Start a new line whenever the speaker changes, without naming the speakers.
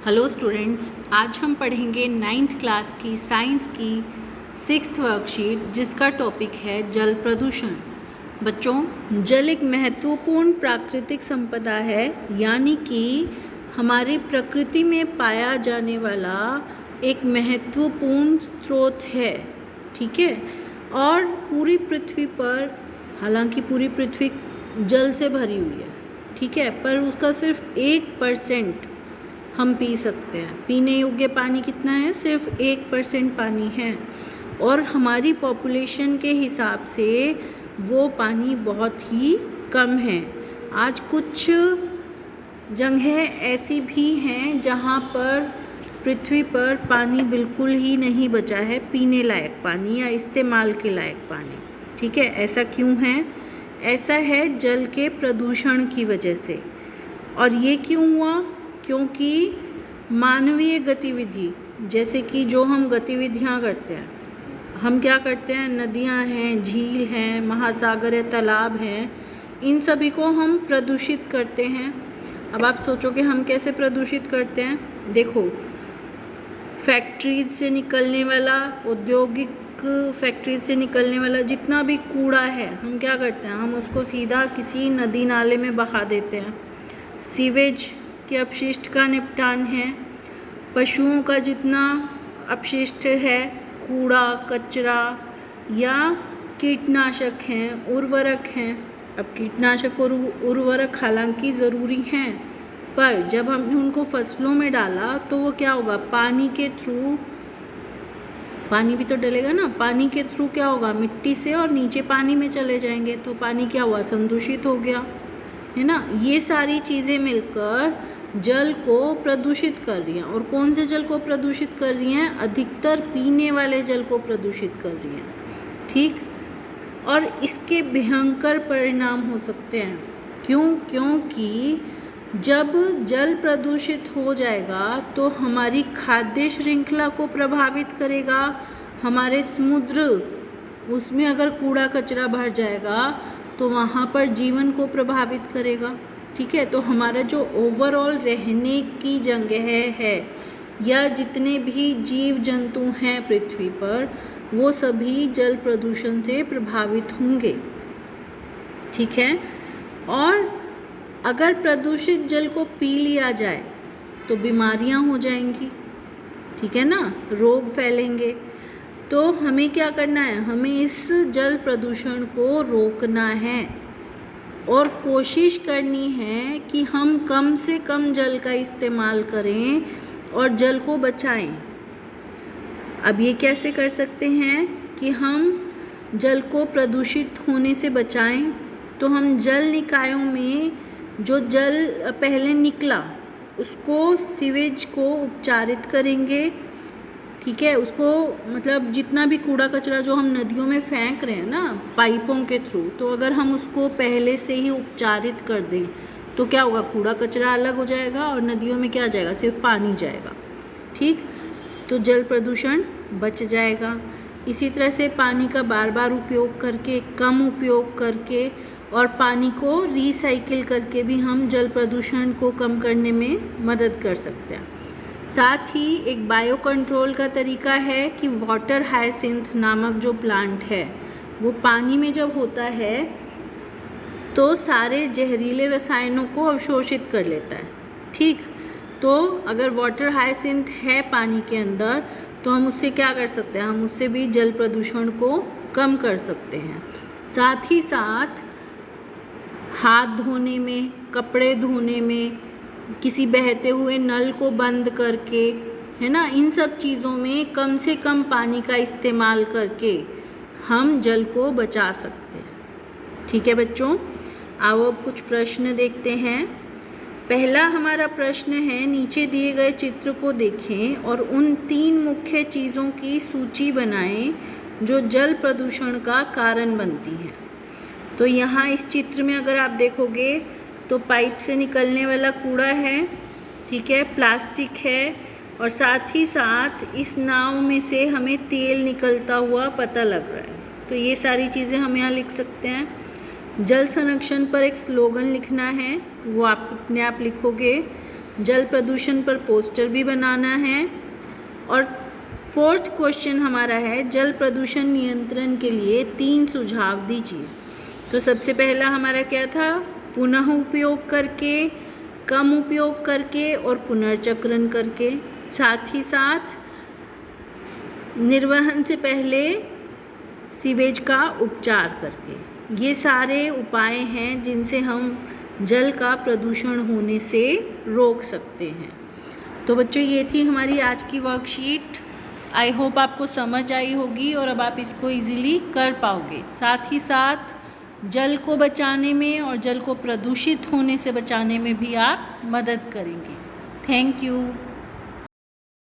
Hello students, आज हम पढ़ेंगे 9th क्लास की साइंस की 6th वर्कशीट जिसका टॉपिक है जल प्रदूषण। बच्चों, जल एक महत्वपूर्ण प्राकृतिक संपदा है, यानी कि हमारी प्रकृति में पाया जाने वाला एक महत्वपूर्ण स्रोत है। ठीक है। और पूरी पृथ्वी पर, हालांकि पूरी पृथ्वी जल से भरी हुई है, ठीक है, पर उसका सिर्फ 1% हम पी सकते हैं। पीने योग्य पानी कितना है? सिर्फ 1% पानी है, और हमारी पॉपुलेशन के हिसाब से वो पानी बहुत ही कम है। आज कुछ जगह ऐसी भी हैं जहाँ पर पृथ्वी पर पानी बिल्कुल ही नहीं बचा है, पीने लायक पानी या इस्तेमाल के लायक पानी। ठीक है, ऐसा क्यों है? ऐसा है जल के प्रदूषण की वजह से। और ये क्यों हुआ? क्योंकि मानवीय गतिविधि, जैसे कि जो हम गतिविधियाँ करते हैं, हम क्या करते हैं, नदियाँ हैं, झील हैं, महासागर है, तालाब हैं, इन सभी को हम प्रदूषित करते हैं। अब आप सोचोगे हम कैसे प्रदूषित करते हैं? देखो, फैक्ट्रीज से निकलने वाला, औद्योगिक फैक्ट्रीज से निकलने वाला जितना भी कूड़ा है, हम क्या करते हैं, हम उसको सीधा किसी नदी नाले में बहा देते हैं। सीवेज के अपशिष्ट का निपटान है, पशुओं का जितना अपशिष्ट है, कूड़ा कचरा या कीटनाशक हैं, उर्वरक हैं। अब कीटनाशक और उर्वरक हालांकि ज़रूरी हैं, पर जब हमने उनको फसलों में डाला तो वो क्या होगा, पानी के थ्रू, पानी भी तो डलेगा ना, पानी के थ्रू क्या होगा, मिट्टी से और नीचे पानी में चले जाएंगे, तो पानी क्या हुआ, संदूषित हो गया, है ना। ये सारी चीज़ें मिलकर जल को प्रदूषित कर रही हैं। और कौन से जल को प्रदूषित कर रही हैं? अधिकतर पीने वाले जल को प्रदूषित कर रही हैं। ठीक। और इसके भयंकर परिणाम हो सकते हैं। क्यों? क्योंकि जब जल प्रदूषित हो जाएगा तो हमारी खाद्य श्रृंखला को प्रभावित करेगा। हमारे समुद्र, उसमें अगर कूड़ा कचरा भर जाएगा तो वहाँ पर जीवन को प्रभावित करेगा। ठीक है, तो हमारा जो ओवरऑल रहने की जगह है या जितने भी जीव जंतु हैं पृथ्वी पर, वो सभी जल प्रदूषण से प्रभावित होंगे। ठीक है। और अगर प्रदूषित जल को पी लिया जाए तो बीमारियां हो जाएंगी, ठीक है ना, रोग फैलेंगे। तो हमें क्या करना है? हमें इस जल प्रदूषण को रोकना है और कोशिश करनी है कि हम कम से कम जल का इस्तेमाल करें और जल को बचाएं। अब ये कैसे कर सकते हैं कि हम जल को प्रदूषित होने से बचाएं? तो हम जल निकायों में जो जल पहले निकला उसको, सीवेज को उपचारित करेंगे। ठीक है, उसको मतलब जितना भी कूड़ा कचरा जो हम नदियों में फेंक रहे हैं ना पाइपों के थ्रू, तो अगर हम उसको पहले से ही उपचारित कर दें तो क्या होगा, कूड़ा कचरा अलग हो जाएगा और नदियों में क्या जाएगा, सिर्फ पानी जाएगा। ठीक, तो जल प्रदूषण बच जाएगा। इसी तरह से पानी का बार बार उपयोग करके, कम उपयोग करके और पानी को रिसाइकिल करके भी हम जल प्रदूषण को कम करने में मदद कर सकते हैं। साथ ही एक बायो कंट्रोल का तरीका है कि वाटर हायसिंथ नामक जो प्लांट है, वो पानी में जब होता है तो सारे जहरीले रसायनों को अवशोषित कर लेता है। ठीक, तो अगर वाटर हायसिंथ है पानी के अंदर तो हम उससे क्या कर सकते हैं, हम उससे भी जल प्रदूषण को कम कर सकते हैं। साथ ही साथ हाथ धोने में, कपड़े धोने में, किसी बहते हुए नल को बंद करके, है ना, इन सब चीज़ों में कम से कम पानी का इस्तेमाल करके हम जल को बचा सकते हैं। ठीक है बच्चों, आओ अब कुछ प्रश्न देखते हैं। पहला हमारा प्रश्न है, नीचे दिए गए चित्र को देखें और उन 3 मुख्य चीज़ों की सूची बनाएं जो जल प्रदूषण का कारण बनती हैं। तो यहाँ इस चित्र में अगर आप देखोगे तो पाइप से निकलने वाला कूड़ा है, ठीक है, प्लास्टिक है, और साथ ही साथ इस नाव में से हमें तेल निकलता हुआ पता लग रहा है। तो ये सारी चीज़ें हम यहाँ लिख सकते हैं। जल संरक्षण पर एक स्लोगन लिखना है, वो आप अपने आप लिखोगे। जल प्रदूषण पर पोस्टर भी बनाना है। और 4th क्वेश्चन हमारा है, जल प्रदूषण नियंत्रण के लिए 3 सुझाव दीजिए। तो सबसे पहला हमारा क्या था, पुनः उपयोग करके, कम उपयोग करके और पुनर्चक्रण करके। साथ ही साथ निर्वहन से पहले सीवेज का उपचार करके। ये सारे उपाय हैं जिनसे हम जल का प्रदूषण होने से रोक सकते हैं। तो बच्चों, ये थी हमारी आज की वर्कशीट। आई होप आपको समझ आई होगी और अब आप इसको इजीली कर पाओगे। साथ ही साथ जल को बचाने में और जल को प्रदूषित होने से बचाने में भी आप मदद करेंगे। Thank you.